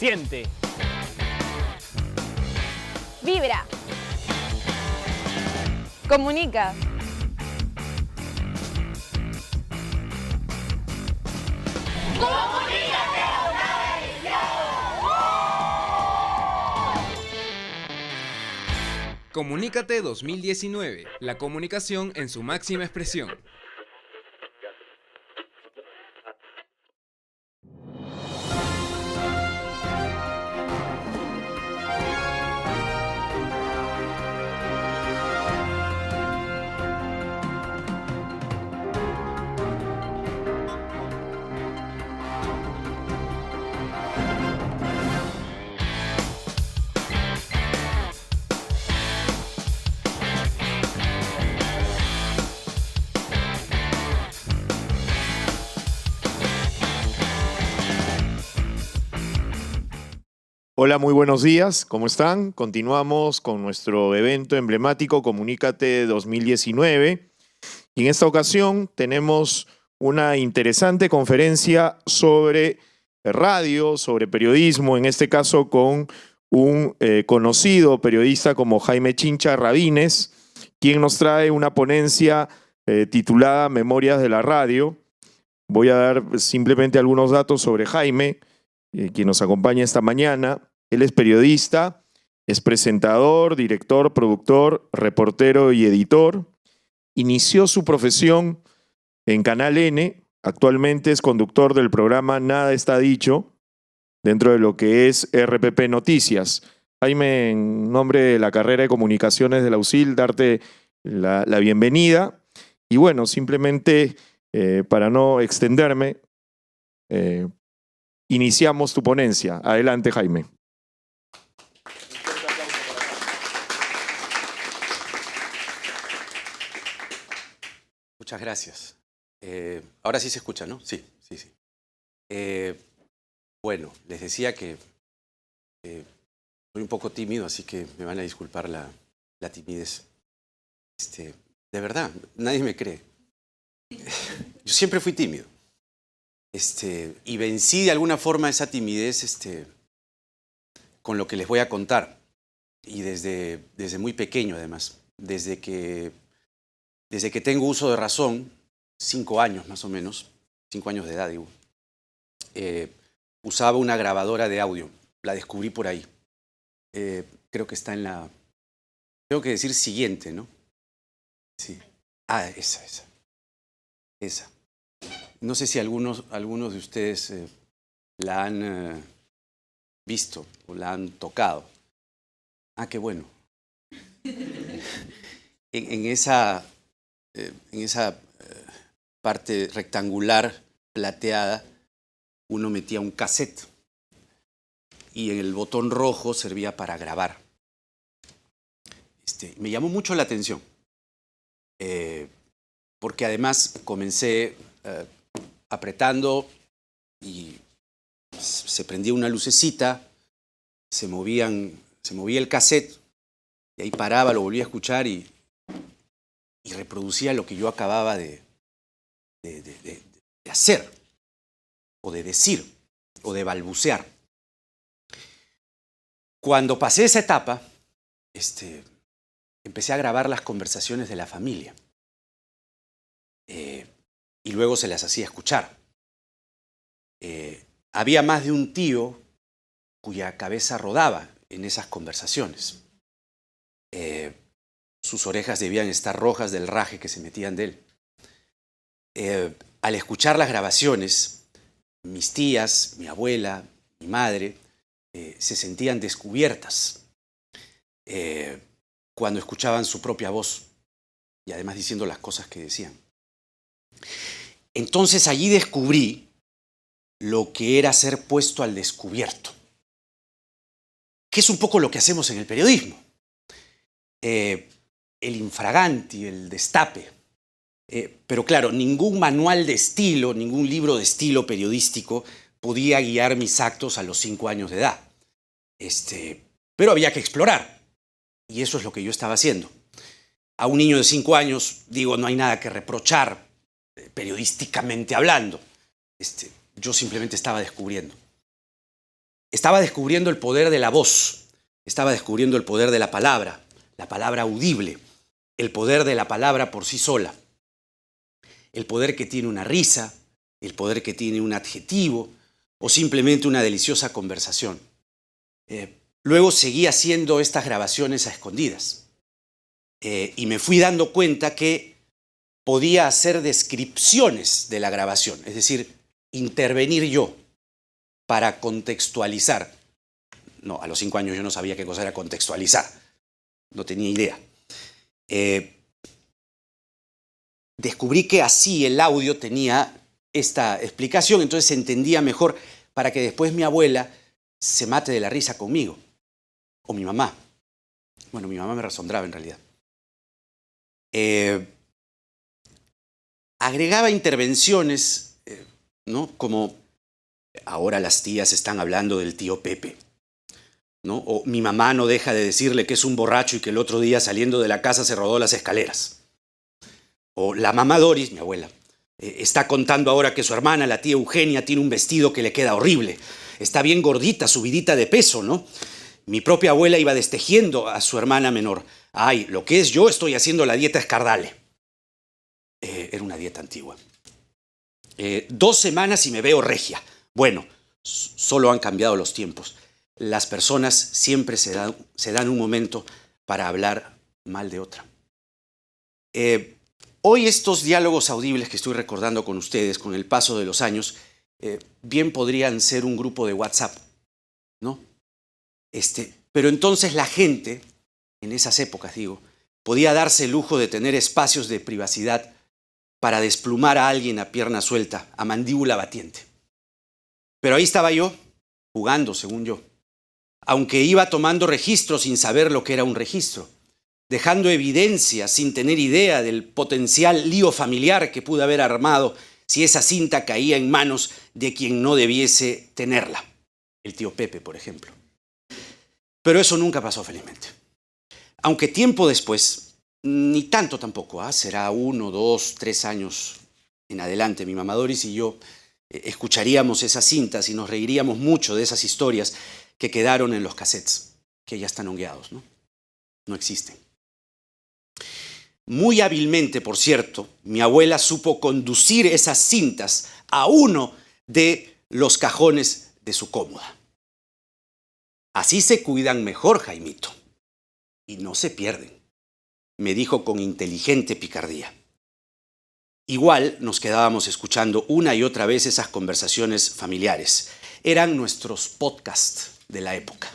Siente. Vibra. Comunica. Comunícate 2019, la comunicación en su máxima expresión. Hola, muy buenos días, ¿cómo están? Continuamos con nuestro evento emblemático Comunícate 2019 y en esta ocasión tenemos una interesante conferencia sobre radio, sobre periodismo, en este caso con un conocido periodista como Jaime Chincha Rabines, quien nos trae una ponencia titulada Memorias de la Radio. Voy a dar simplemente algunos datos sobre Jaime, quien nos acompaña esta mañana. Él es periodista, es presentador, director, productor, reportero y editor. Inició su profesión en Canal N. Actualmente es conductor del programa Nada Está Dicho, dentro de lo que es RPP Noticias. Jaime, en nombre de la carrera de Comunicaciones de la USIL, darte la bienvenida. Y bueno, simplemente para no extenderme, iniciamos tu ponencia. Adelante, Jaime. Muchas gracias. Ahora sí se escucha, ¿no? Sí. Bueno, les decía que soy un poco tímido, así que me van a disculpar la timidez. De verdad, nadie me cree. Yo siempre fui tímido. Y vencí de alguna forma esa timidez con lo que les voy a contar. Y desde muy pequeño, además. Desde que tengo uso de razón, 5 años más o menos, 5 años de edad, digo, usaba una grabadora de audio. La descubrí por ahí. Creo que está en la... Tengo que decir siguiente, ¿no? Sí. Ah, esa. No sé si algunos de ustedes la han visto o la han tocado. Ah, qué bueno. En esa parte rectangular plateada, uno metía un cassette y en el botón rojo servía para grabar. Me llamó mucho la atención, porque además comencé apretando y se prendía una lucecita, se movía el cassette y ahí paraba, lo volvía a escuchar y reproducía lo que yo acababa de hacer, o de decir, o de balbucear. Cuando pasé esa etapa, empecé a grabar las conversaciones de la familia. Y luego se las hacía escuchar. Había más de un tío cuya cabeza rodaba en esas conversaciones. Sus orejas debían estar rojas del raje que se metían de él. Al escuchar las grabaciones, mis tías, mi abuela, mi madre, se sentían descubiertas cuando escuchaban su propia voz y además diciendo las cosas que decían. Entonces allí descubrí lo que era ser puesto al descubierto, que es un poco lo que hacemos en el periodismo. El infraganti, el destape. Pero claro, ningún manual de estilo, ningún libro de estilo periodístico podía guiar mis actos a los 5 años de edad. Pero había que explorar. Y eso es lo que yo estaba haciendo. A un niño de 5 años, digo, no hay nada que reprochar, periodísticamente hablando. Yo simplemente estaba descubriendo. estaba descubriendo el poder de la voz, estaba descubriendo el poder de la palabra audible, el poder de la palabra por sí sola, el poder que tiene una risa, el poder que tiene un adjetivo o simplemente una deliciosa conversación. Luego seguí haciendo estas grabaciones a escondidas y me fui dando cuenta que podía hacer descripciones de la grabación, es decir, intervenir yo para contextualizar. No, a los 5 años yo no sabía qué cosa era contextualizar, no tenía idea. Descubrí que así el audio tenía esta explicación, entonces se entendía mejor para que después mi abuela se mate de la risa conmigo, o mi mamá. Bueno, mi mamá me resondraba en realidad. Agregaba intervenciones, ¿no? Como ahora las tías están hablando del tío Pepe, ¿no? O mi mamá no deja de decirle que es un borracho y que el otro día saliendo de la casa se rodó las escaleras. O la mamá Doris, mi abuela, está contando ahora que su hermana, la tía Eugenia, tiene un vestido que le queda horrible. Está bien gordita, subidita de peso, ¿no? Mi propia abuela iba destejiendo a su hermana menor. Ay, lo que es yo estoy haciendo la dieta Escardale. Era una dieta antigua. 2 semanas y me veo regia. Bueno, solo han cambiado los tiempos. Las personas siempre se dan un momento para hablar mal de otra. Hoy estos diálogos audibles que estoy recordando con ustedes con el paso de los años, bien podrían ser un grupo de WhatsApp, ¿no? Pero entonces la gente, en esas épocas digo, podía darse el lujo de tener espacios de privacidad para desplumar a alguien a pierna suelta, a mandíbula batiente. Pero ahí estaba yo, jugando, según yo, aunque iba tomando registro sin saber lo que era un registro, dejando evidencia sin tener idea del potencial lío familiar que pude haber armado si esa cinta caía en manos de quien no debiese tenerla, el tío Pepe, por ejemplo. Pero eso nunca pasó, felizmente. Aunque tiempo después, ni tanto tampoco, será 1, 2, 3 años en adelante, mi mamá Doris y yo escucharíamos esas cintas y nos reiríamos mucho de esas historias que quedaron en los cassettes, que ya están hongueados, ¿no? No existen. Muy hábilmente, por cierto, mi abuela supo conducir esas cintas a uno de los cajones de su cómoda. Así se cuidan mejor, Jaimito, y no se pierden, me dijo con inteligente picardía. Igual nos quedábamos escuchando una y otra vez esas conversaciones familiares. Eran nuestros podcasts de la época.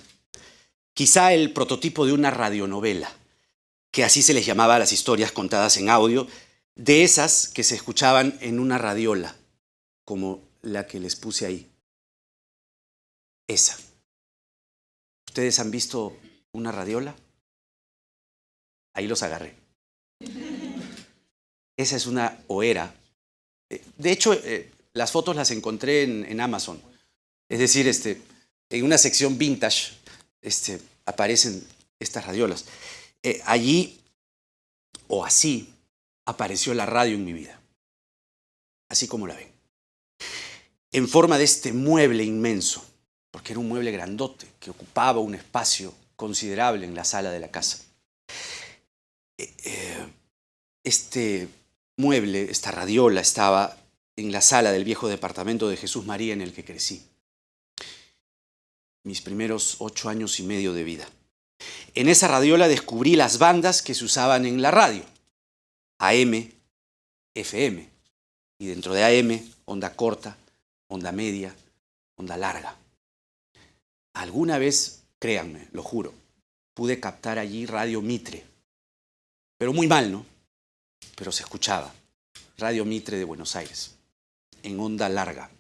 Quizá el prototipo de una radionovela, que así se les llamaba a las historias contadas en audio, de esas que se escuchaban en una radiola, como la que les puse ahí. Esa. ¿Ustedes han visto una radiola? Ahí los agarré. Esa es una oera. De hecho, las fotos las encontré en Amazon. Es decir, en una sección vintage aparecen estas radiolas. Allí, o así, apareció la radio en mi vida. Así como la ven. En forma de este mueble inmenso, porque era un mueble grandote que ocupaba un espacio considerable en la sala de la casa. Este mueble, esta radiola, estaba en la sala del viejo departamento de Jesús María en el que crecí. Mis primeros 8 años y medio de vida. En esa radiola descubrí las bandas que se usaban en la radio. AM, FM. Y dentro de AM, onda corta, onda media, onda larga. Alguna vez, créanme, lo juro, pude captar allí Radio Mitre. Pero muy mal, ¿no? Pero se escuchaba. Radio Mitre de Buenos Aires, en onda larga.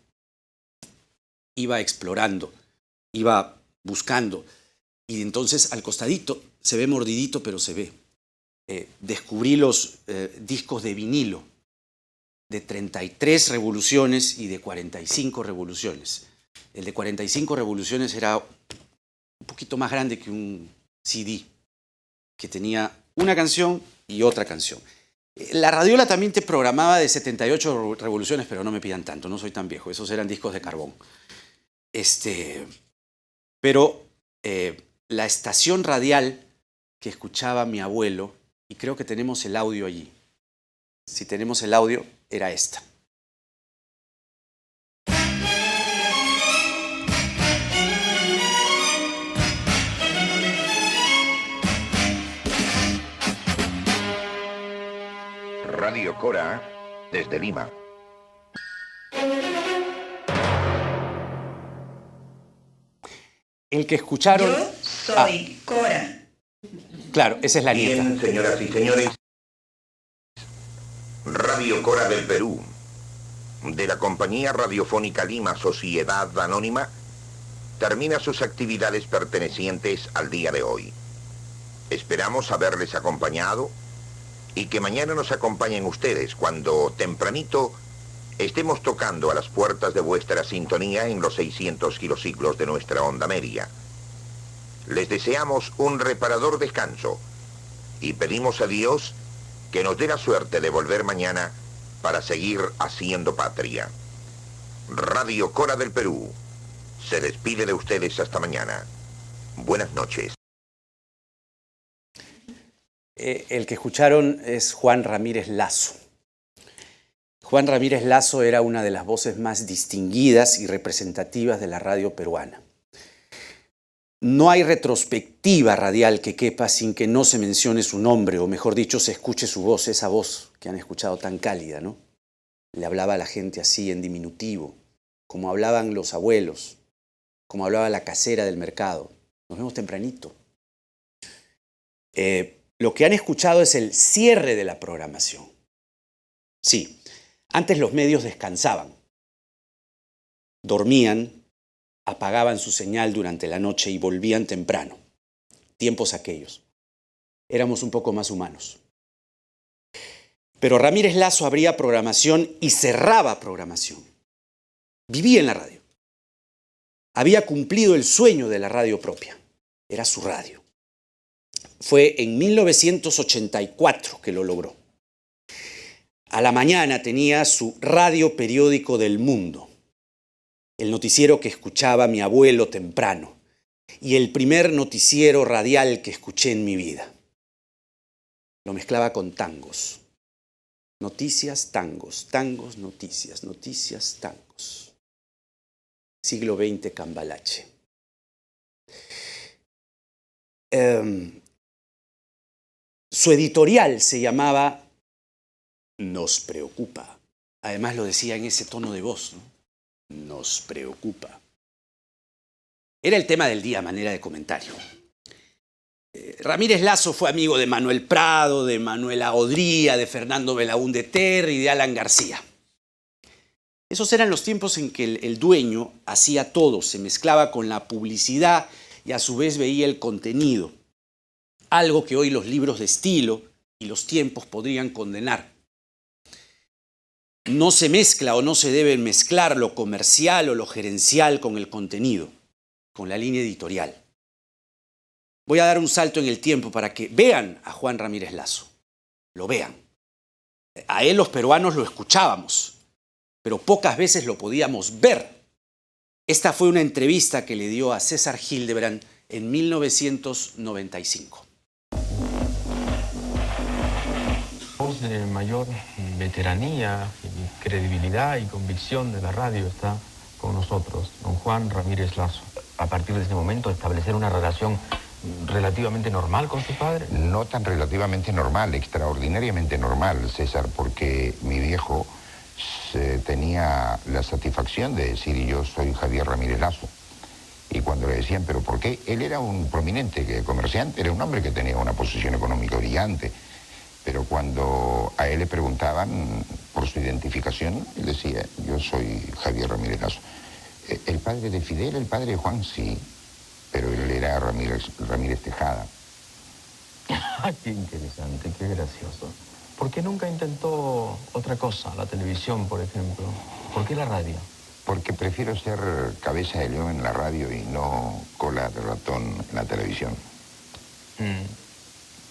Iba explorando, iba buscando. Y entonces al costadito, se ve mordidito, pero se ve. Descubrí los discos de vinilo, de 33 revoluciones y de 45 revoluciones. El de 45 revoluciones era un poquito más grande que un CD, que tenía una canción y otra canción. La radiola también te programaba de 78 revoluciones, pero no me pidan tanto, no soy tan viejo, esos eran discos de carbón. Pero la estación radial que escuchaba mi abuelo, y creo que tenemos el audio allí. Si tenemos el audio, era esta. Radio Cora, desde Lima. El que escucharon... Yo soy Cora. Claro, esa es la nieta. Bien, señoras y señores, Radio Cora del Perú, de la compañía radiofónica Lima Sociedad Anónima, termina sus actividades pertenecientes al día de hoy. Esperamos haberles acompañado y que mañana nos acompañen ustedes cuando tempranito estemos tocando a las puertas de vuestra sintonía en los 600 kilociclos de nuestra onda media. Les deseamos un reparador descanso y pedimos a Dios que nos dé la suerte de volver mañana para seguir haciendo patria. Radio Cora del Perú se despide de ustedes hasta mañana. Buenas noches. El que escucharon es Juan Ramírez Lazo. Juan Ramírez Lazo era una de las voces más distinguidas y representativas de la radio peruana. No hay retrospectiva radial que quepa sin que no se mencione su nombre, o mejor dicho, se escuche su voz, esa voz que han escuchado tan cálida, ¿no? Le hablaba a la gente así, en diminutivo, como hablaban los abuelos, como hablaba la casera del mercado. Nos vemos tempranito. Lo que han escuchado es el cierre de la programación. Sí, antes los medios descansaban, dormían, apagaban su señal durante la noche y volvían temprano. Tiempos aquellos. Éramos un poco más humanos. Pero Ramírez Lazo abría programación y cerraba programación. Vivía en la radio. Había cumplido el sueño de la radio propia. Era su radio. Fue en 1984 que lo logró. A la mañana tenía su radio periódico del mundo, el noticiero que escuchaba mi abuelo temprano y el primer noticiero radial que escuché en mi vida. Lo mezclaba con tangos. Noticias, tangos, tangos, noticias, noticias, tangos. Siglo XX cambalache. Su editorial se llamaba Nos preocupa. Además lo decía en ese tono de voz, ¿no? Nos preocupa. Era el tema del día, manera de comentario. Ramírez Lazo fue amigo de Manuel Prado, de Manuela Odría, de Fernando Belaúnde Terry y de Alan García. Esos eran los tiempos en que el dueño hacía todo, se mezclaba con la publicidad y a su vez veía el contenido. Algo que hoy los libros de estilo y los tiempos podrían condenar. No se mezcla o no se debe mezclar lo comercial o lo gerencial con el contenido, con la línea editorial. Voy a dar un salto en el tiempo para que vean a Juan Ramírez Lazo. Lo vean. A él los peruanos lo escuchábamos, pero pocas veces lo podíamos ver. Esta fue una entrevista que le dio a César Hildebrand en 1995. Voz de mayor veteranía, credibilidad y convicción de la radio está con nosotros, don Juan Ramírez Lazo. A partir de ese momento, establecer una relación relativamente normal con su padre. No tan relativamente normal, extraordinariamente normal, César, porque mi viejo tenía la satisfacción de decir yo soy Javier Ramírez Lazo. Y cuando le decían, ¿pero por qué? Él era un prominente comerciante, era un hombre que tenía una posición económica brillante. Pero cuando a él le preguntaban por su identificación, él decía, yo soy Javier Ramírez Lazo. El padre de Fidel, el padre de Juan, sí, pero él era Ramírez Tejada. Qué interesante, qué gracioso. ¿Por qué nunca intentó otra cosa, la televisión, por ejemplo? ¿Por qué la radio? Porque prefiero ser cabeza de león en la radio y no cola de ratón en la televisión.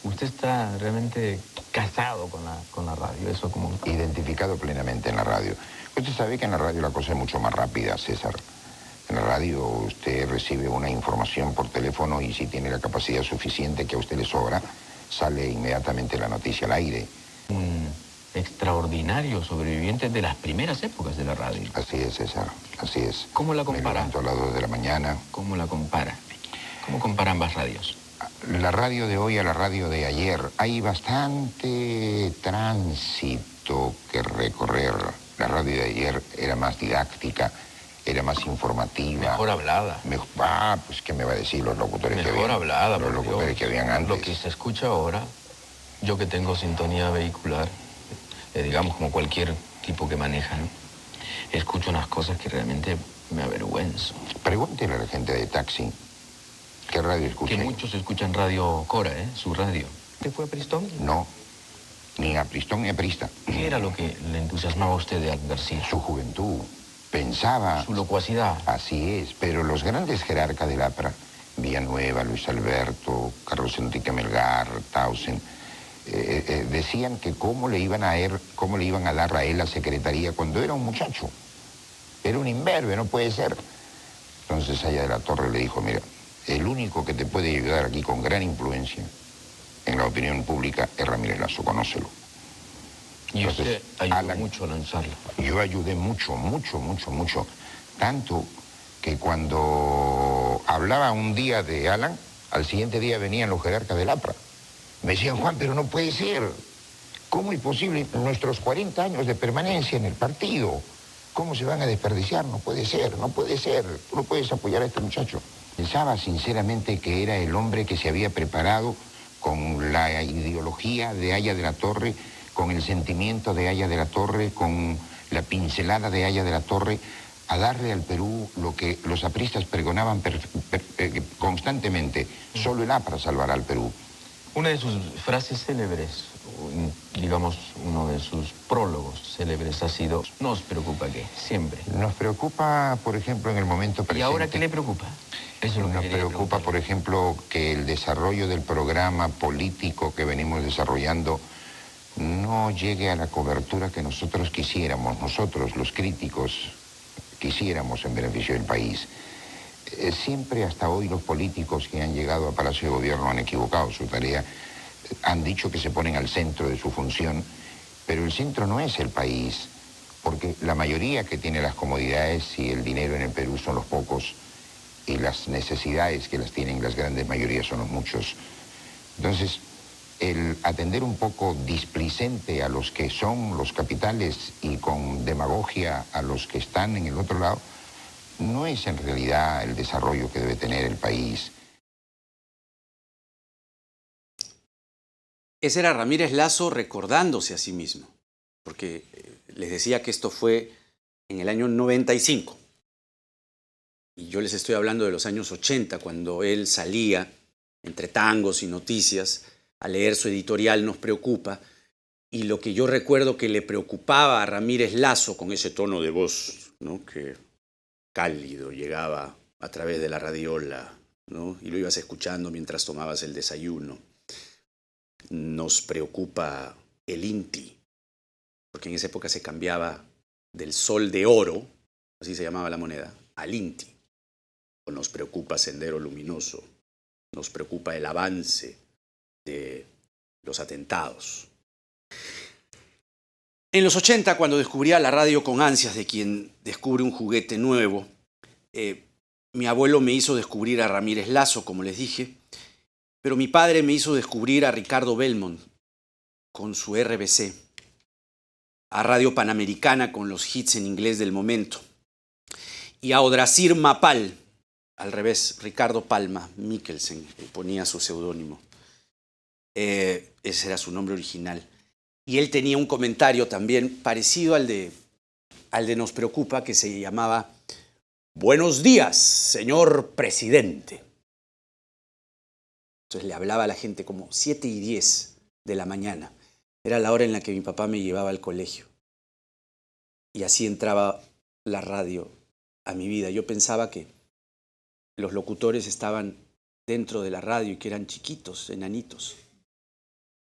Usted está realmente casado con la radio, eso como... Identificado plenamente en la radio. Usted sabe que en la radio la cosa es mucho más rápida, César. En la radio usted recibe una información por teléfono y si tiene la capacidad suficiente que a usted le sobra, sale inmediatamente la noticia al aire. Un extraordinario sobreviviente de las primeras épocas de la radio. Así es, César, así es. ¿Cómo la Me compara? levanto a las 2 de la mañana. ¿Cómo la compara? ¿Cómo compara ambas radios? La radio de hoy a la radio de ayer, hay bastante tránsito que recorrer. La radio de ayer era más didáctica, era más informativa. Mejor hablada. Pues ¿qué me va a decir los locutores que Mejor habían? hablada. Los por locutores Dios. que habían antes. Lo que se escucha ahora, yo que tengo sintonía vehicular, digamos como cualquier tipo que maneja, ¿no? Escucho unas cosas que realmente me avergüenzo. Pregúntele a la gente de taxi, ¿qué radio escucha? Que muchos escuchan Radio Cora, su radio. ¿Usted fue a Pristón? No, ni a Pristón ni a Prista. ¿Qué era lo que le entusiasmaba a usted de Alan García? Su juventud, pensaba... Su locuacidad. Así es, pero los grandes jerarcas del APRA, Villanueva, Luis Alberto, Carlos Enrique Melgar, Tausen, decían que cómo le iban a dar a él la secretaría cuando era un muchacho. Era un imberbe, no puede ser. Entonces Aya de la Torre le dijo, mira, el único que te puede ayudar aquí con gran influencia en la opinión pública es Ramírez Lazo, conócelo. Y Entonces, usted ayudó Alan, mucho a lanzarlo. Yo ayudé mucho. Tanto que cuando hablaba un día de Alan, al siguiente día venían los jerarcas del APRA. Me decían, Juan, pero no puede ser. ¿Cómo es posible nuestros 40 años de permanencia en el partido? ¿Cómo se van a desperdiciar? No puede ser. Tú no puedes apoyar a este muchacho. Pensaba sinceramente que era el hombre que se había preparado con la ideología de Aya de la Torre, con el sentimiento de Aya de la Torre, con la pincelada de Aya de la Torre, a darle al Perú lo que los apristas pregonaban constantemente. Solo el APRA salvará al Perú. Una de sus frases célebres, digamos, uno de sus prólogos célebres ha sido, no os preocupa que, siempre. Nos preocupa, por ejemplo, en el momento presente. ¿Y ahora qué le preocupa? Eso es lo que Nos quería preocupa, por ejemplo, que el desarrollo del programa político que venimos desarrollando no llegue a la cobertura que nosotros quisiéramos, nosotros, los críticos, quisiéramos en beneficio del país. Siempre hasta hoy los políticos que han llegado a Palacio de Gobierno han equivocado su tarea, han dicho que se ponen al centro de su función, pero el centro no es el país, porque la mayoría que tiene las comodidades y el dinero en el Perú son los pocos, y las necesidades que las tienen las grandes mayorías son los muchos. Entonces, el atender un poco displicente a los que son los capitales y con demagogia a los que están en el otro lado, no es en realidad el desarrollo que debe tener el país. Ese era Ramírez Lazo recordándose a sí mismo, porque les decía que esto fue en el año 95. Y yo les estoy hablando de los años 80, cuando él salía, entre tangos y noticias, a leer su editorial Nos Preocupa, y lo que yo recuerdo que le preocupaba a Ramírez Lazo, con ese tono de voz, ¿no?, que cálido llegaba a través de la radiola, ¿no?, y lo ibas escuchando mientras tomabas el desayuno. Nos preocupa el INTI, porque en esa época se cambiaba del sol de oro, así se llamaba la moneda, al INTI. Nos preocupa Sendero Luminoso, nos preocupa el avance de los atentados. En los 80, cuando descubría la radio con ansias de quien descubre un juguete nuevo, mi abuelo me hizo descubrir a Ramírez Lazo, como les dije, pero mi padre me hizo descubrir a Ricardo Belmont con su RBC, a Radio Panamericana con los hits en inglés del momento, y a Odrasir Mapal, al revés, Ricardo Palma Mikkelsen, ponía su seudónimo. Ese era su nombre original. Y él tenía un comentario también parecido al de Nos Preocupa, que se llamaba Buenos días, señor presidente. Entonces le hablaba a la gente como 7:10 de la mañana. Era la hora en la que mi papá me llevaba al colegio. Y así entraba la radio a mi vida. Yo pensaba que los locutores estaban dentro de la radio y que eran chiquitos, enanitos,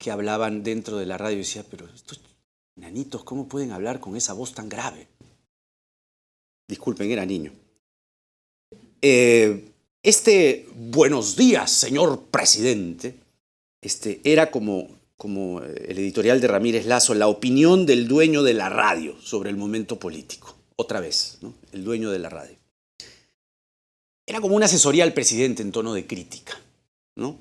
que hablaban dentro de la radio y decía, pero estos enanitos, ¿cómo pueden hablar con esa voz tan grave? Disculpen, era niño. buenos días, señor presidente, era como el editorial de Ramírez Lazo, la opinión del dueño de la radio sobre el momento político. Otra vez, ¿no? El dueño de la radio. Era como una asesoría al presidente en tono de crítica, ¿no?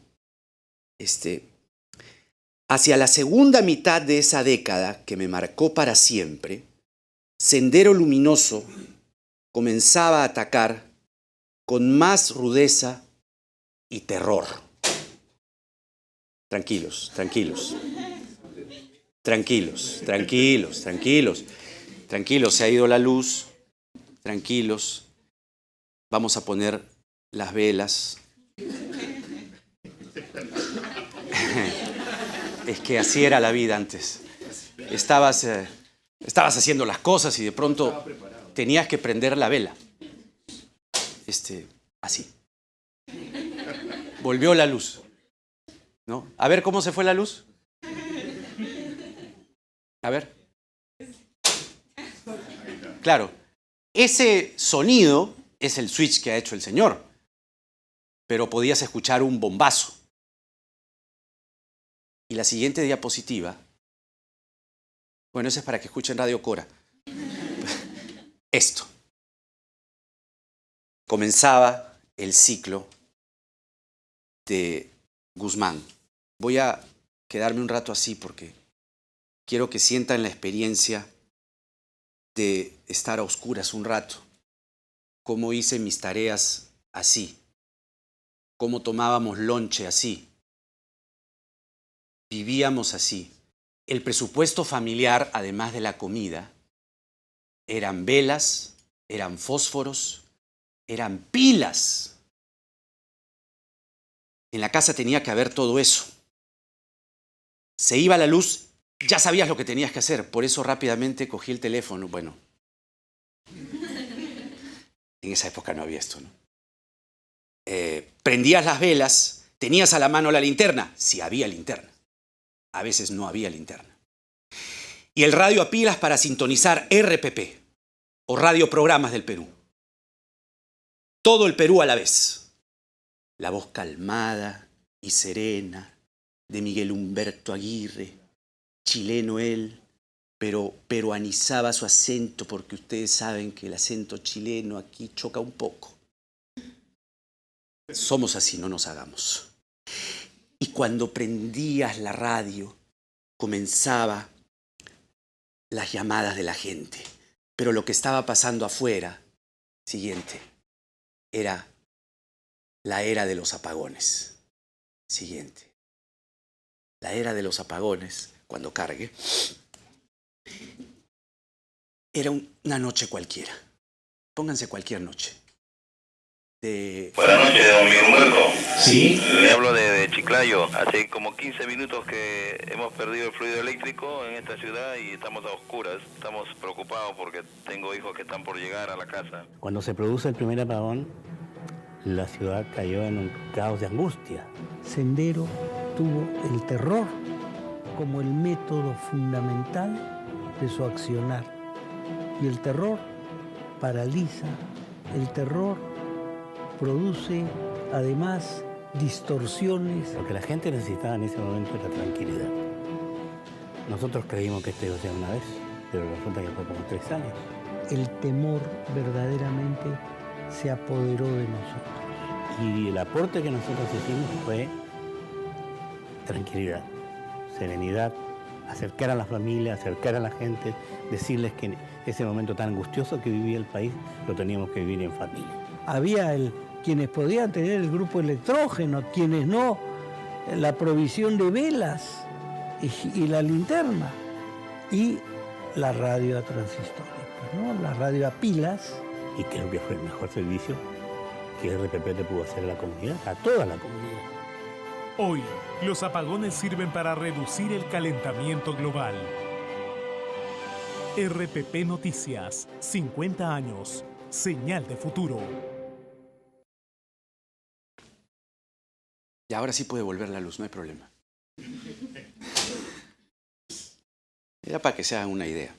Hacia la segunda mitad de esa década que me marcó para siempre, Sendero Luminoso comenzaba a atacar con más rudeza y terror. Tranquilos, tranquilos. Tranquilos, tranquilos, tranquilos. Tranquilos, se ha ido la luz. Tranquilos. Vamos a poner las velas. Es que así era la vida antes. Estabas haciendo las cosas y de pronto tenías que prender la vela. Así. Volvió la luz, ¿no? A ver cómo se fue la luz. A ver. Claro, ese sonido es el switch que ha hecho el señor, pero podías escuchar un bombazo. Y la siguiente diapositiva, bueno, eso es para que escuchen Radio Cora. Esto. Comenzaba el ciclo de Guzmán. Voy a quedarme un rato así porque quiero que sientan la experiencia de estar a oscuras un rato. Cómo hice mis tareas así. Cómo tomábamos lonche así. Vivíamos así. El presupuesto familiar, además de la comida, eran velas, eran fósforos, eran pilas. En la casa tenía que haber todo eso. Se iba la luz, ya sabías lo que tenías que hacer. Por eso rápidamente cogí el teléfono. Bueno, en esa época no había esto, ¿no? Prendías las velas, tenías a la mano la linterna, si había linterna. A veces no había linterna. Y el radio a pilas para sintonizar RPP, o radioprogramas del Perú. Todo el Perú a la vez. La voz calmada y serena de Miguel Humberto Aguirre, chileno él, pero peruanizaba su acento porque ustedes saben que el acento chileno aquí choca un poco. Somos así, no nos hagamos. Y cuando prendías la radio, comenzaba las llamadas de la gente. Pero lo que estaba pasando afuera, siguiente, era la era de los apagones. Siguiente. La era de los apagones, cuando cargue, era una noche cualquiera. Pónganse cualquier noche. Buenas noches, don Miguel Humberto. ¿Sí? Le hablo de Chiclayo. Hace como 15 minutos que hemos perdido el fluido eléctrico en esta ciudad y estamos a oscuras. Estamos preocupados porque tengo hijos que están por llegar a la casa. Cuando se produce el primer apagón, la ciudad cayó en un caos de angustia. Sendero tuvo el terror como el método fundamental de su accionar. Y el terror paraliza, el terror produce además distorsiones. Lo que la gente necesitaba en ese momento era tranquilidad. Nosotros creímos que esto iba a ser una vez, pero resulta que fue como 3 años. El temor verdaderamente se apoderó de nosotros. Y el aporte que nosotros hicimos fue tranquilidad, serenidad, acercar a la familia, acercar a la gente, decirles que ese momento tan angustioso que vivía el país lo teníamos que vivir en familia. Había quienes podían tener el grupo electrógeno, quienes no, la provisión de velas y la linterna y la radio a transistores, ¿no? La radio a pilas. Y creo que fue el mejor servicio que RPP le pudo hacer a la comunidad, a toda la comunidad. Hoy, los apagones sirven para reducir el calentamiento global. RPP Noticias, 50 años, señal de futuro. Y ahora sí puede volver la luz, no hay problema. Era para que se hagan una idea.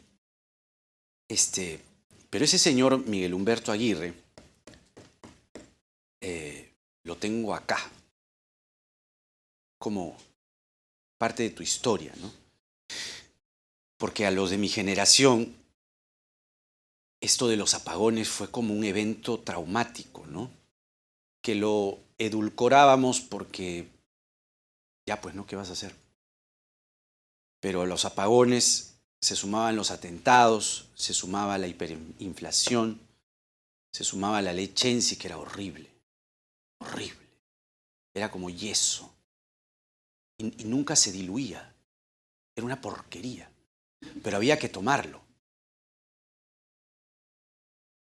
Pero ese señor Miguel Humberto Aguirre lo tengo acá, como parte de tu historia, ¿no? Porque a los de mi generación, esto de los apagones fue como un evento traumático, ¿no? Que lo edulcorábamos porque, ya pues, ¿no? ¿Qué vas a hacer? Pero a los apagones se sumaban los atentados, se sumaba la hiperinflación, se sumaba la ley Chensi, que era horrible, horrible. Era como yeso. Y nunca se diluía. Era una porquería. Pero había que tomarlo.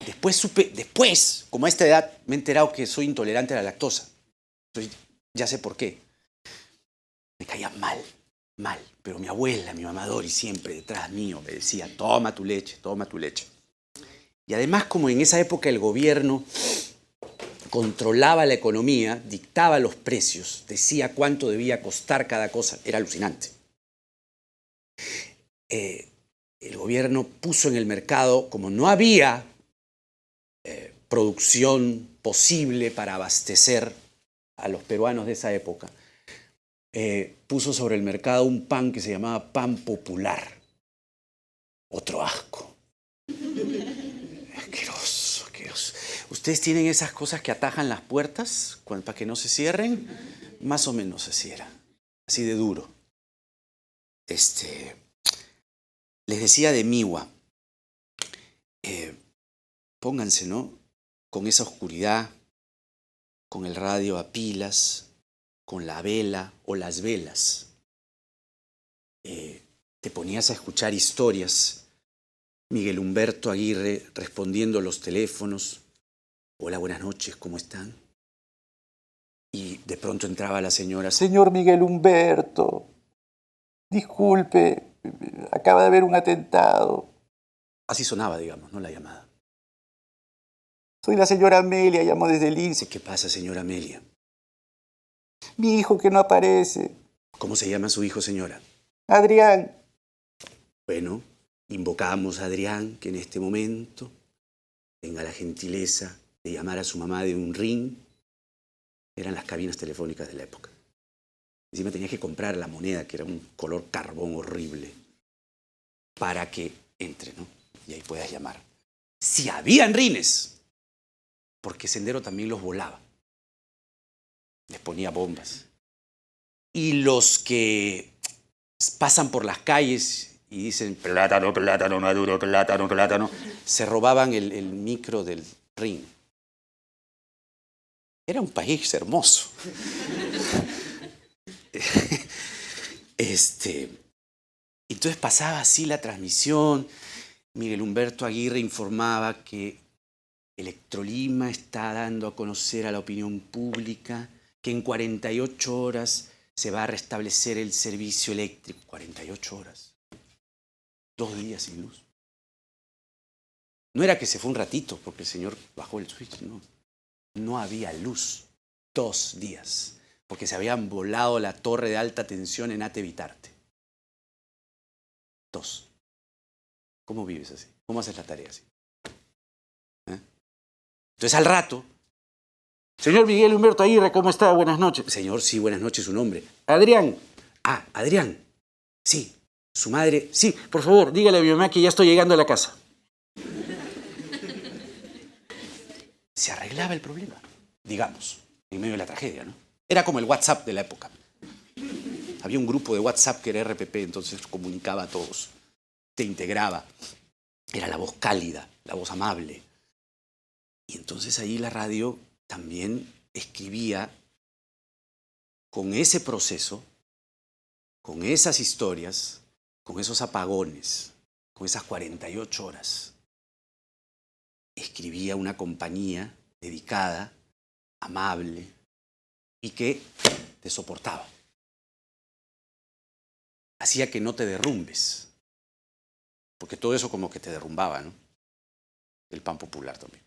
Después, como a esta edad, me he enterado que soy intolerante a la lactosa. Ya sé por qué. Me caía mal. Pero mi abuela, mi mamá Dori, siempre detrás mío me decía, toma tu leche, toma tu leche. Y además, como en esa época el gobierno controlaba la economía, dictaba los precios, decía cuánto debía costar cada cosa, era alucinante. El gobierno puso en el mercado, como no había producción posible para abastecer a los peruanos de esa época, puso sobre el mercado un pan que se llamaba pan popular. Otro asco. Asqueroso, asqueroso. ¿Ustedes tienen esas cosas que atajan las puertas para que no se cierren? Más o menos así era. Así de duro. Les decía de Miwa. Pónganse, ¿no? Con esa oscuridad, con el radio a pilas, con la vela o las velas. Te ponías a escuchar historias. Miguel Humberto Aguirre respondiendo los teléfonos. Hola, buenas noches, ¿cómo están? Y de pronto entraba la señora. Señor Miguel Humberto, disculpe, acaba de haber un atentado. Así sonaba, digamos, ¿no? La llamada. Soy la señora Amelia, llamo desde el INSE. ¿Qué pasa, señora Amelia? Mi hijo que no aparece. ¿Cómo se llama su hijo, señora? Adrián. Bueno, invocamos a Adrián que en este momento tenga la gentileza de llamar a su mamá de un ring. Eran las cabinas telefónicas de la época. Encima tenía que comprar la moneda, que era un color carbón horrible, para que entre, ¿no? Y ahí puedas llamar. Si habían rines, porque Sendero también los volaba. Les ponía bombas. Y los que pasan por las calles y dicen plátano, plátano, maduro, plátano, plátano, se robaban el micro del ring. Era un país hermoso. Entonces pasaba así la transmisión. Miguel Humberto Aguirre informaba que Electrolima está dando a conocer a la opinión pública que en 48 horas se va a restablecer el servicio eléctrico. 48 horas. 2 días sin luz. No era que se fue un ratito porque el señor bajó el switch, no. No había luz. 2 días. Porque se habían volado la torre de alta tensión en Ate Vitarte. 2. ¿Cómo vives así? ¿Cómo haces la tarea así? Entonces al rato, señor Miguel Humberto Aguirre, ¿cómo está? Buenas noches. Señor, sí, buenas noches, su nombre. Adrián. Ah, Adrián. Sí. Su madre. Sí, por favor, dígale a mi mamá que ya estoy llegando a la casa. Se arreglaba el problema, digamos, en medio de la tragedia, ¿no? Era como el WhatsApp de la época. Había un grupo de WhatsApp que era RPP, entonces comunicaba a todos. Te integraba. Era la voz cálida, la voz amable. Y entonces ahí la radio también escribía con ese proceso, con esas historias, con esos apagones, con esas 48 horas. Escribía una compañía dedicada, amable y que te soportaba. Hacía que no te derrumbes, porque todo eso como que te derrumbaba, ¿no? El pan popular también.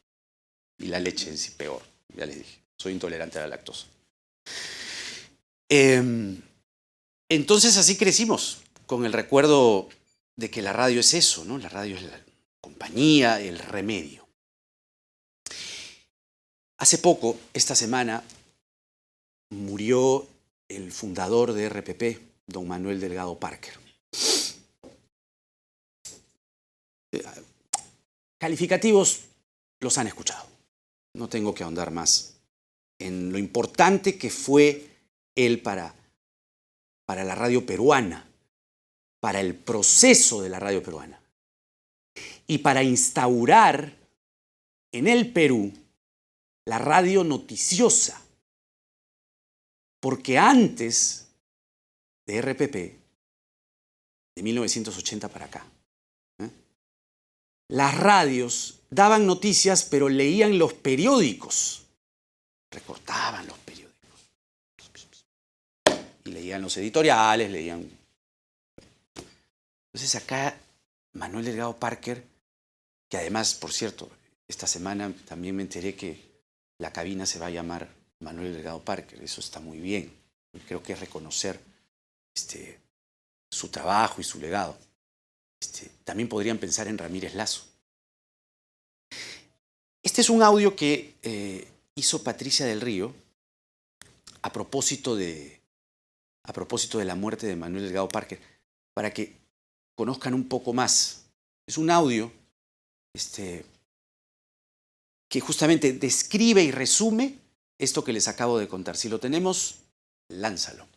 Y la leche en sí peor, ya les dije. Soy intolerante a la lactosa. Entonces así crecimos, con el recuerdo de que la radio es eso, ¿no? La radio es la compañía, el remedio. Hace poco, esta semana, murió el fundador de RPP, don Manuel Delgado Parker. Calificativos los han escuchado. No tengo que ahondar más en lo importante que fue él para la radio peruana, para el proceso de la radio peruana y para instaurar en el Perú la radio noticiosa. Porque antes de RPP, de 1980 para acá, las radios daban noticias, pero leían los periódicos, recortaban los periódicos y leían los editoriales, leían. Entonces acá Manuel Delgado Parker, que además, por cierto, esta semana también me enteré que la cabina se va a llamar Manuel Delgado Parker. Eso está muy bien. Creo que es reconocer su trabajo y su legado. También podrían pensar en Ramírez Lazo. Este es un audio que hizo Patricia del Río a propósito de la muerte de Manuel Delgado Parker, para que conozcan un poco más. Es un audio que justamente describe y resume esto que les acabo de contar. Si lo tenemos, lánzalo.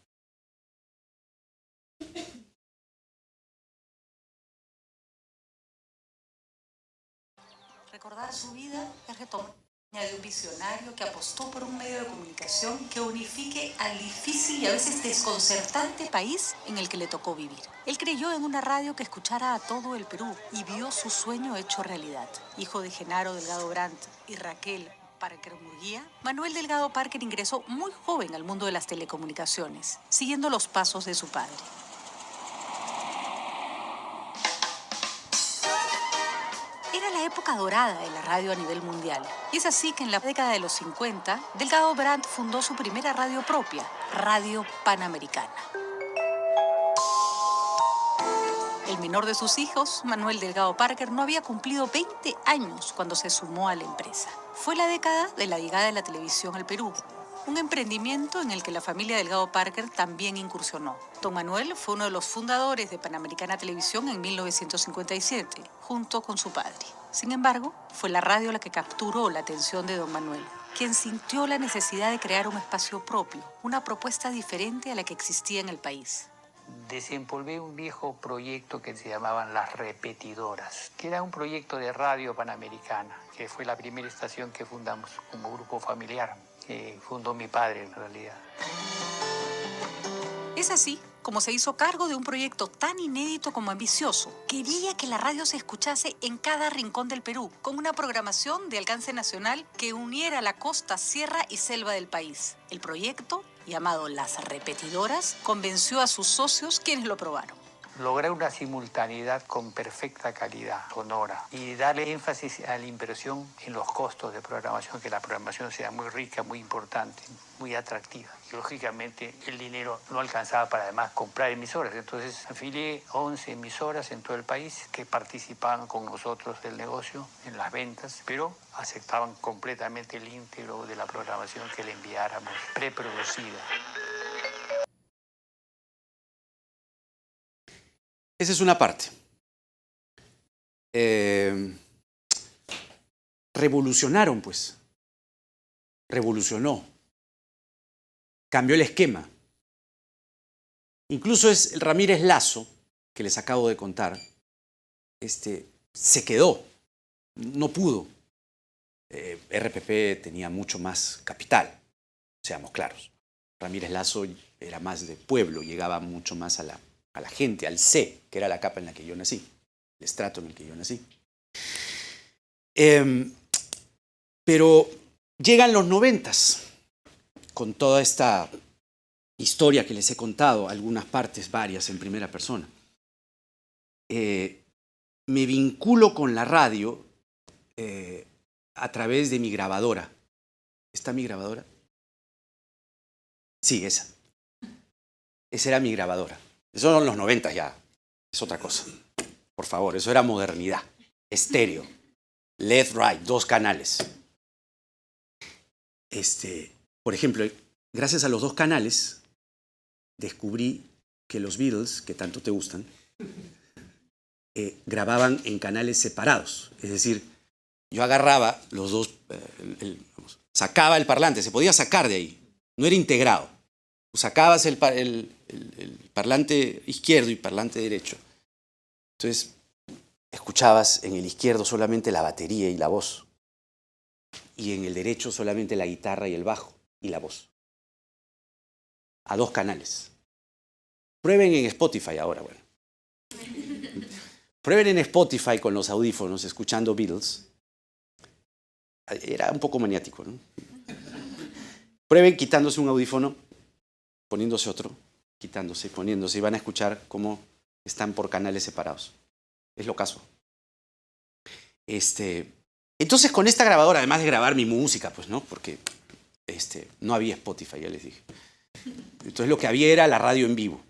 Recordar su vida es retomar de un visionario que apostó por un medio de comunicación que unifique al difícil y a veces desconcertante país en el que le tocó vivir. Él creyó en una radio que escuchara a todo el Perú y vio su sueño hecho realidad. Hijo de Genaro Delgado Brandt y Raquel Parker Murguía, Manuel Delgado Parker ingresó muy joven al mundo de las telecomunicaciones, siguiendo los pasos de su padre. Era la época dorada de la radio a nivel mundial. Y es así que en la década de los 50, Delgado Brandt fundó su primera radio propia, Radio Panamericana. El menor de sus hijos, Manuel Delgado Parker, no había cumplido 20 años cuando se sumó a la empresa. Fue la década de la llegada de la televisión al Perú, un emprendimiento en el que la familia Delgado Parker también incursionó. Don Manuel fue uno de los fundadores de Panamericana Televisión en 1957, junto con su padre. Sin embargo, fue la radio la que capturó la atención de don Manuel, quien sintió la necesidad de crear un espacio propio, una propuesta diferente a la que existía en el país. Desempolvé un viejo proyecto que se llamaban Las Repetidoras, que era un proyecto de radio panamericana, que fue la primera estación que fundamos como grupo familiar, que fundó mi padre en realidad. Es así como se hizo cargo de un proyecto tan inédito como ambicioso. Quería que la radio se escuchase en cada rincón del Perú, con una programación de alcance nacional que uniera la costa, sierra y selva del país. El proyecto, llamado Las Repetidoras, convenció a sus socios, quienes lo probaron. Logré una simultaneidad con perfecta calidad sonora y darle énfasis a la inversión en los costos de programación, que la programación sea muy rica, muy importante, muy atractiva. Y lógicamente el dinero no alcanzaba para además comprar emisoras, entonces afilié 11 emisoras en todo el país que participaban con nosotros del negocio en las ventas, pero aceptaban completamente el íntegro de la programación que le enviáramos preproducida. Esa es una parte. Revolucionaron, pues. Revolucionó. Cambió el esquema. Incluso es el Ramírez Lazo, que les acabo de contar, se quedó. No pudo. RPP tenía mucho más capital, seamos claros. Ramírez Lazo era más de pueblo, llegaba mucho más a la gente, al C, que era la capa en la que yo nací, el estrato en el que yo nací. Pero llegan los 90s, con toda esta historia que les he contado, algunas partes, varias en primera persona. Me vinculo con la radio a través de mi grabadora. ¿Está mi grabadora? Sí, esa. Esa era mi grabadora. Eso eran los 90 ya, es otra cosa. Por favor, eso era modernidad. Estéreo, left, right, 2 canales. Por ejemplo, gracias a los dos canales, descubrí que los Beatles, que tanto te gustan, grababan en canales separados. Es decir, yo agarraba los dos, sacaba el parlante, se podía sacar de ahí, no era integrado. Sacabas el parlante izquierdo y parlante derecho. Entonces, escuchabas en el izquierdo solamente la batería y la voz, y en el derecho solamente la guitarra y el bajo y la voz. A dos canales. Prueben en Spotify ahora, bueno. Prueben en Spotify con los audífonos, escuchando Beatles. Era un poco maniático, ¿no? Prueben quitándose un audífono, poniéndose otro, quitándose, poniéndose, y van a escuchar cómo están por canales separados. Es lo caso. Entonces, con esta grabadora, además de grabar mi música, pues, ¿no? Porque no había Spotify, ya les dije. Entonces, lo que había era la radio en vivo.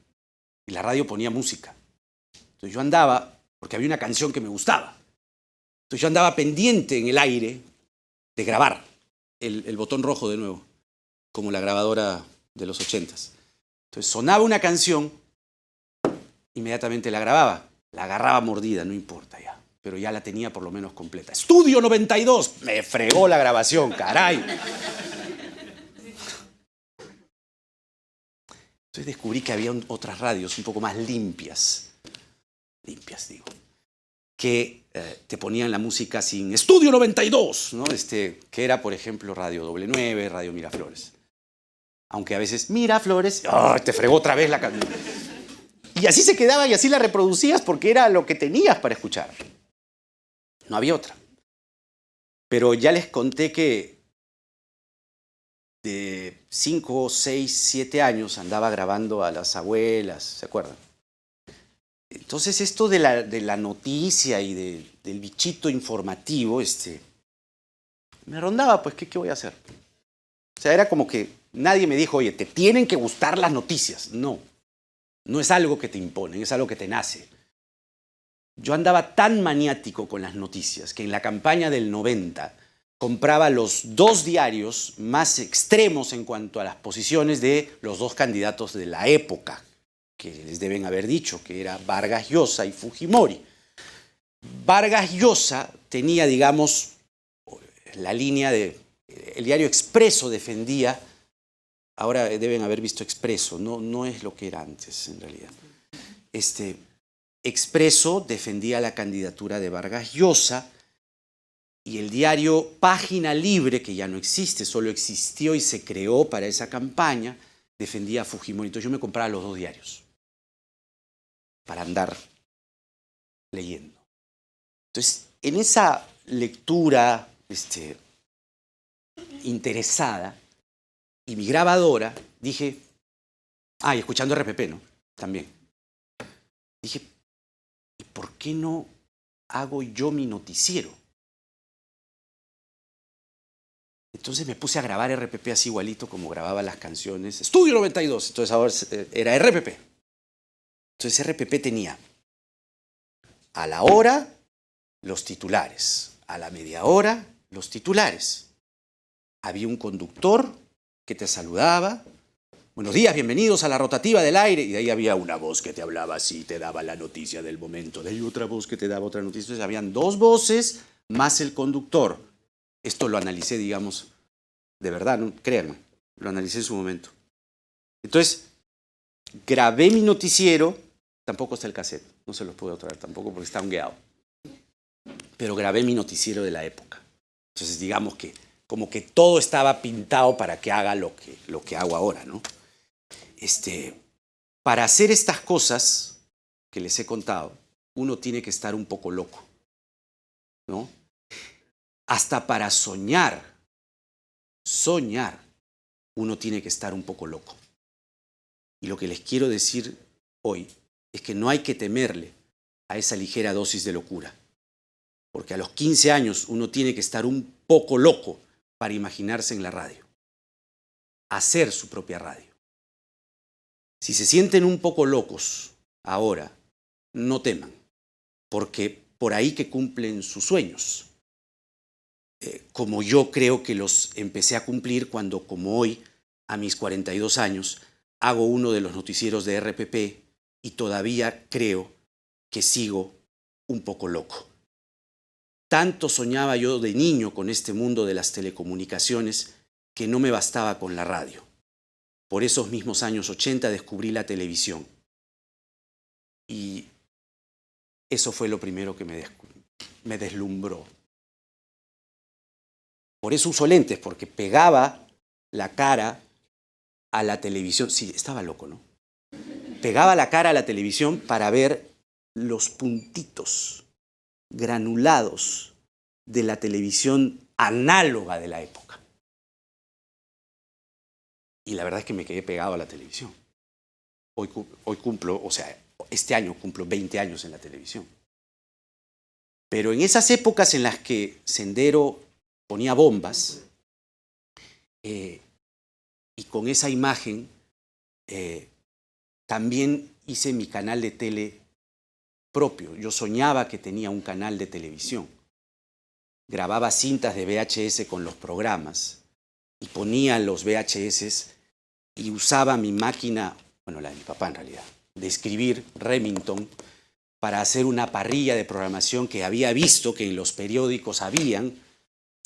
Y la radio ponía música. Entonces, yo andaba, porque había una canción que me gustaba. Entonces, yo andaba pendiente en el aire de grabar el botón rojo de nuevo, como la grabadora de los 80s. Entonces, sonaba una canción, inmediatamente la grababa. La agarraba mordida, no importa ya. Pero ya la tenía por lo menos completa. ¡Estudio 92! Me fregó la grabación, caray. Entonces descubrí que había otras radios un poco más limpias. Limpias, digo. Que te ponían la música sin Estudio 92, ¿no? Que era, por ejemplo, Radio W9, Radio Miraflores. Aunque a veces, Miraflores, ¡oh!, te fregó otra vez la canción. Y así se quedaba y así la reproducías porque era lo que tenías para escuchar. No había otra. Pero ya les conté que de 5, 6, 7 años andaba grabando a las abuelas, ¿se acuerdan? Entonces esto de la noticia y del bichito informativo, me rondaba, pues, ¿qué voy a hacer? O sea, era como que nadie me dijo, oye, te tienen que gustar las noticias. No. No es algo que te imponen, es algo que te nace. Yo andaba tan maniático con las noticias que en la campaña del 90 compraba los 2 diarios más extremos en cuanto a las posiciones de los 2 candidatos de la época, que les deben haber dicho, que era Vargas Llosa y Fujimori. Vargas Llosa tenía, digamos, la línea de... El diario Expreso defendía... Ahora deben haber visto Expreso, no es lo que era antes, en realidad. Expreso defendía la candidatura de Vargas Llosa y el diario Página Libre, que ya no existe, solo existió y se creó para esa campaña, defendía a Fujimori. Entonces yo me compraba los 2 diarios para andar leyendo. Entonces, en esa lectura interesada, y mi grabadora, dije, y escuchando RPP, ¿no? También. Dije, ¿y por qué no hago yo mi noticiero? Entonces me puse a grabar RPP así igualito como grababa las canciones. Estudio 92, entonces ahora era RPP. Entonces RPP tenía a la hora los titulares, a la media hora los titulares. Había un conductor que te saludaba, buenos días, bienvenidos a la rotativa del aire, y de ahí había una voz que te hablaba así, te daba la noticia del momento, de ahí otra voz que te daba otra noticia. Entonces habían 2 voces más el conductor. Esto lo analicé, digamos, de verdad, ¿no? Créanme, lo analicé en su momento. Entonces, grabé mi noticiero, tampoco está el cassette, no se los puedo traer tampoco porque está hongueado, pero grabé mi noticiero de la época. Entonces, digamos que como que todo estaba pintado para que haga lo que hago ahora, ¿no? Para hacer estas cosas que les he contado, uno tiene que estar un poco loco, ¿no? Hasta para soñar, uno tiene que estar un poco loco. Y lo que les quiero decir hoy es que no hay que temerle a esa ligera dosis de locura, porque a los 15 años uno tiene que estar un poco loco para imaginarse en la radio, hacer su propia radio. Si se sienten un poco locos ahora, no teman, porque por ahí que cumplen sus sueños, como yo creo que los empecé a cumplir cuando, como hoy, a mis 42 años, hago uno de los noticieros de RPP y todavía creo que sigo un poco loco. Tanto soñaba yo de niño con este mundo de las telecomunicaciones que no me bastaba con la radio. Por esos mismos años 80 descubrí la televisión. Y eso fue lo primero que me deslumbró. Por eso uso lentes, porque pegaba la cara a la televisión. Sí, estaba loco, ¿no? Pegaba la cara a la televisión para ver los puntitos granulados de la televisión análoga de la época. Y la verdad es que me quedé pegado a la televisión. Hoy cumplo, o sea, este año cumplo 20 años en la televisión. Pero en esas épocas en las que Sendero ponía bombas, y con esa imagen también hice mi canal de tele propio. Yo soñaba que tenía un canal de televisión. Grababa cintas de VHS con los programas y ponía los VHS y usaba mi máquina, bueno, la de mi papá en realidad, de escribir Remington para hacer una parrilla de programación que había visto que en los periódicos habían,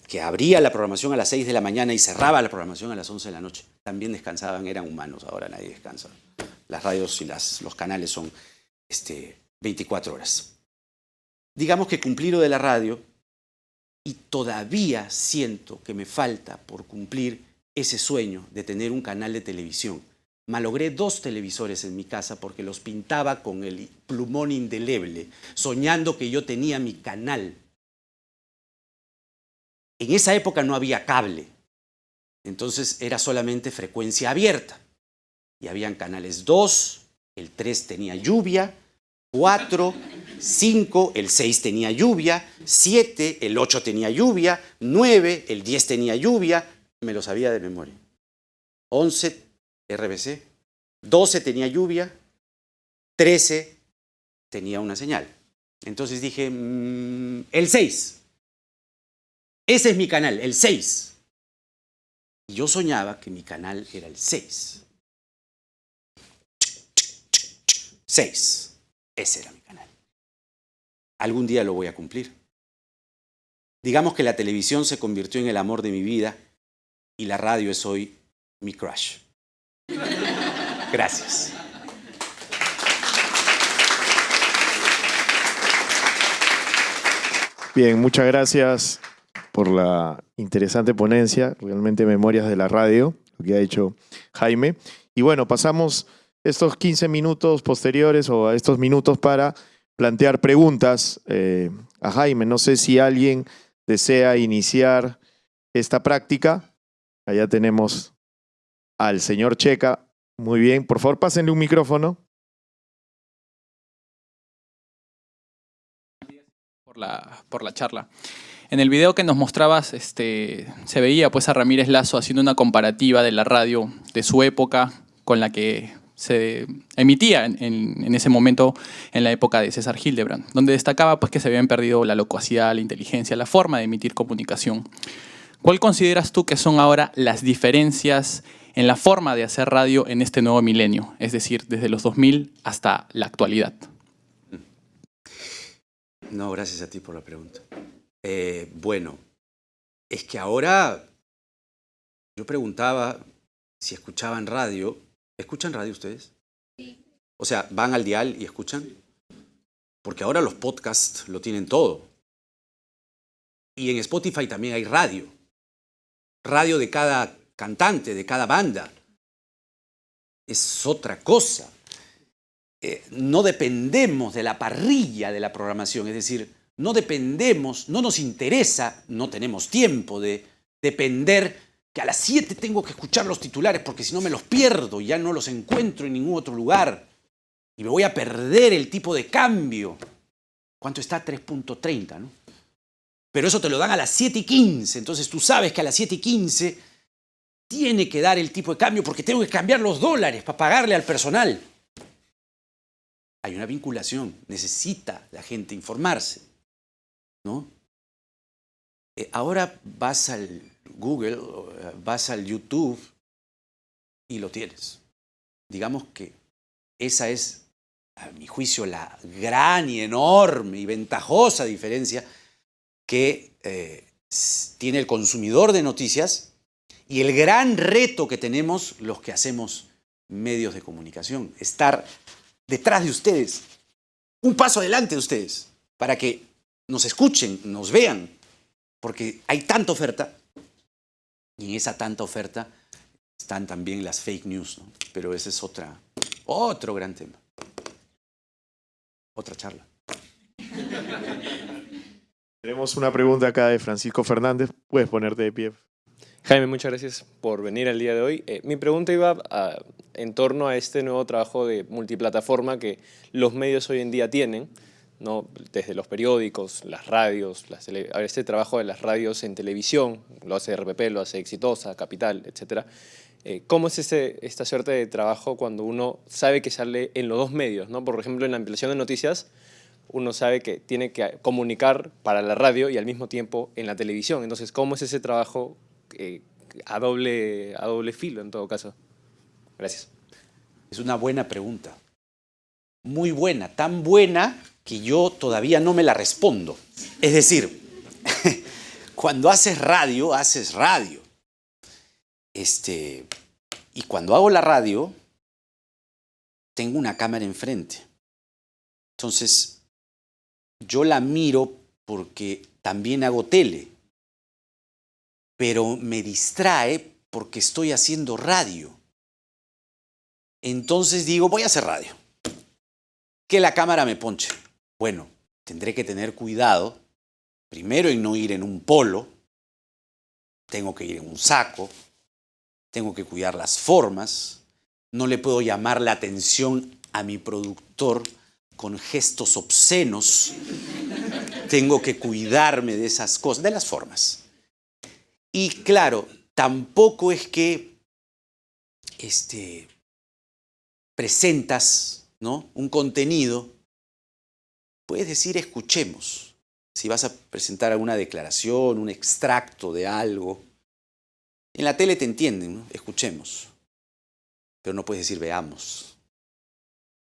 que abría la programación a las 6 de la mañana y cerraba la programación a las 11 de la noche. También descansaban, eran humanos, ahora nadie descansa. Las radios y los canales son 24 horas. Digamos que cumplí lo de la radio y todavía siento que me falta por cumplir ese sueño de tener un canal de televisión. Malogré 2 televisores en mi casa porque los pintaba con el plumón indeleble, soñando que yo tenía mi canal. En esa época no había cable, entonces era solamente frecuencia abierta. Y habían canales 2, el 3 tenía lluvia, 4, 5, el 6 tenía lluvia, 7, el 8 tenía lluvia, 9, el 10 tenía lluvia, me lo sabía de memoria. 11, RBC, 12 tenía lluvia, 13 tenía una señal. Entonces dije, el 6. Ese es mi canal, el 6. Y yo soñaba que mi canal era el 6. 6. Ese era mi canal. Algún día lo voy a cumplir. Digamos que la televisión se convirtió en el amor de mi vida y la radio es hoy mi crush. Gracias. Bien, muchas gracias por la interesante ponencia, realmente Memorias de la Radio, lo que ha hecho Jaime. Y bueno, pasamos estos 15 minutos posteriores o a estos minutos para plantear preguntas a Jaime. No sé si alguien desea iniciar esta práctica. Allá tenemos al señor Checa. Muy bien, por favor, pásenle un micrófono. Por la charla. En el video que nos mostrabas se veía pues a Ramírez Lasso haciendo una comparativa de la radio de su época con la que se emitía en ese momento en la época de César Hildebrand, donde destacaba pues que se habían perdido la locuacidad, la inteligencia, la forma de emitir comunicación. ¿Cuál consideras tú que son ahora las diferencias en la forma de hacer radio en este nuevo milenio? Es decir, desde los 2000 hasta la actualidad. No, gracias a ti por la pregunta. Bueno, es que ahora yo preguntaba si escuchaban radio. ¿Escuchan radio ustedes? Sí. O sea, ¿van al dial y escuchan? Porque ahora los podcasts lo tienen todo. Y en Spotify también hay radio. Radio de cada cantante, de cada banda. Es otra cosa. No dependemos de la parrilla de la programación, es decir, no dependemos, no nos interesa, no tenemos tiempo de depender que a las 7 tengo que escuchar los titulares porque si no me los pierdo y ya no los encuentro en ningún otro lugar y me voy a perder el tipo de cambio. ¿Cuánto está? 3.30, ¿no? Pero eso te lo dan a las 7:15, entonces tú sabes que a las 7:15 tiene que dar el tipo de cambio porque tengo que cambiar los dólares para pagarle al personal. Hay una vinculación, necesita la gente informarse, ¿no? Ahora vas al Google, vas al YouTube y lo tienes. Digamos que esa es, a mi juicio, la gran y enorme y ventajosa diferencia que tiene el consumidor de noticias y el gran reto que tenemos los que hacemos medios de comunicación. Estar detrás de ustedes, un paso adelante de ustedes, para que nos escuchen, nos vean, porque hay tanta oferta y en esa tanta oferta están también las fake news, ¿no? Pero ese es otro gran tema. Otra charla. Tenemos una pregunta acá de Francisco Fernández. Puedes ponerte de pie. Jaime, muchas gracias por venir el día de hoy. Mi pregunta iba en torno a este nuevo trabajo de multiplataforma que los medios hoy en día tienen, ¿no? Desde los periódicos, las radios, este trabajo de las radios en televisión, lo hace RPP, lo hace Exitosa, Capital, etc. ¿Cómo es esta suerte de trabajo cuando uno sabe que sale en los dos medios, ¿no? Por ejemplo, en la ampliación de noticias, uno sabe que tiene que comunicar para la radio y al mismo tiempo en la televisión. Entonces, ¿cómo es ese trabajo a doble filo en todo caso? Gracias. Es una buena pregunta. Muy buena, tan buena que yo todavía no me la respondo. Es decir, cuando haces radio, haces radio. Y cuando hago la radio, tengo una cámara enfrente. Entonces, yo la miro porque también hago tele, pero me distrae porque estoy haciendo radio. Entonces digo, voy a hacer radio. Que la cámara me ponche. Bueno, tendré que tener cuidado, primero en no ir en un polo, tengo que ir en un saco, tengo que cuidar las formas, no le puedo llamar la atención a mi productor con gestos obscenos, tengo que cuidarme de esas cosas, de las formas. Y claro, tampoco es que presentas, ¿no?, un contenido, puedes decir escuchemos. Si vas a presentar alguna declaración, un extracto de algo, en la tele te entienden, ¿no? Escuchemos. Pero no puedes decir veamos.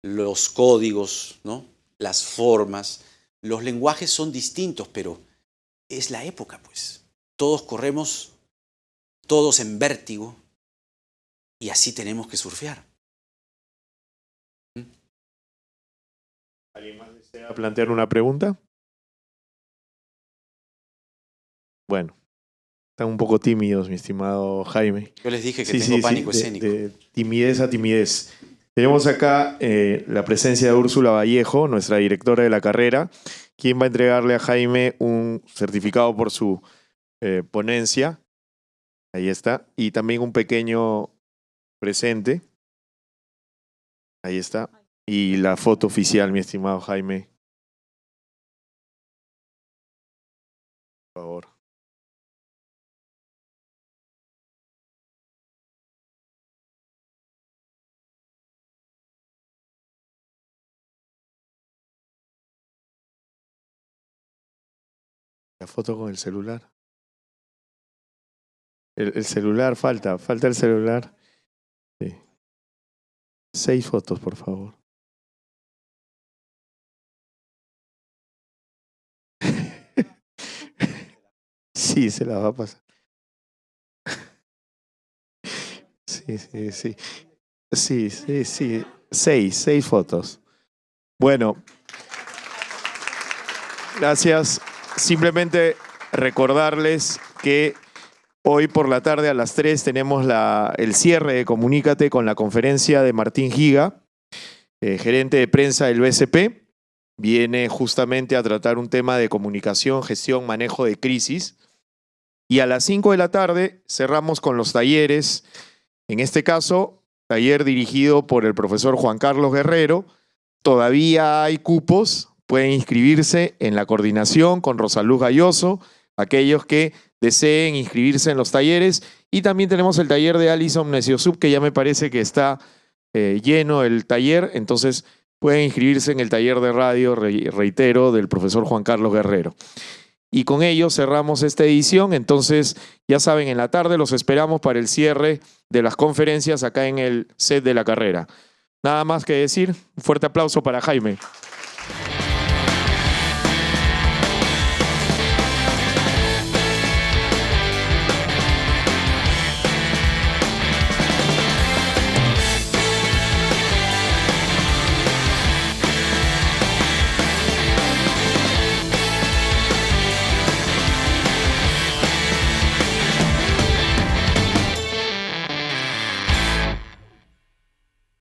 Los códigos, ¿no?, las formas, los lenguajes son distintos, pero es la época, pues. Todos corremos, todos en vértigo, y así tenemos que surfear. ¿Alguien más desea plantear una pregunta? Bueno, están un poco tímidos, mi estimado Jaime. Yo les dije que tengo pánico escénico. De timidez a timidez. Tenemos acá la presencia de Úrsula Vallejo, nuestra directora de la carrera, quien va a entregarle a Jaime un certificado por su ponencia. Ahí está. Y también un pequeño presente. Ahí está. Y la foto oficial, mi estimado Jaime. Por favor. La foto con el celular. El celular, falta el celular. Sí. 6 fotos, por favor. Sí, se la va a pasar. Sí. Sí. 6 fotos. Bueno. Gracias. Simplemente recordarles que hoy por la tarde a las 3 tenemos el cierre de Comunícate con la conferencia de Martín Giga, gerente de prensa del BCP. Viene justamente a tratar un tema de comunicación, gestión, manejo de crisis. Y a las 5 de la tarde cerramos con los talleres. En este caso, taller dirigido por el profesor Juan Carlos Guerrero. Todavía hay cupos. Pueden inscribirse en la coordinación con Rosaluz Galloso, aquellos que deseen inscribirse en los talleres. Y también tenemos el taller de Alison Neciosub, que ya me parece que está lleno el taller. Entonces pueden inscribirse en el taller de radio, reitero, del profesor Juan Carlos Guerrero. Y con ello cerramos esta edición. Entonces, ya saben, en la tarde los esperamos para el cierre de las conferencias acá en el set de la carrera. Nada más que decir. Un fuerte aplauso para Jaime.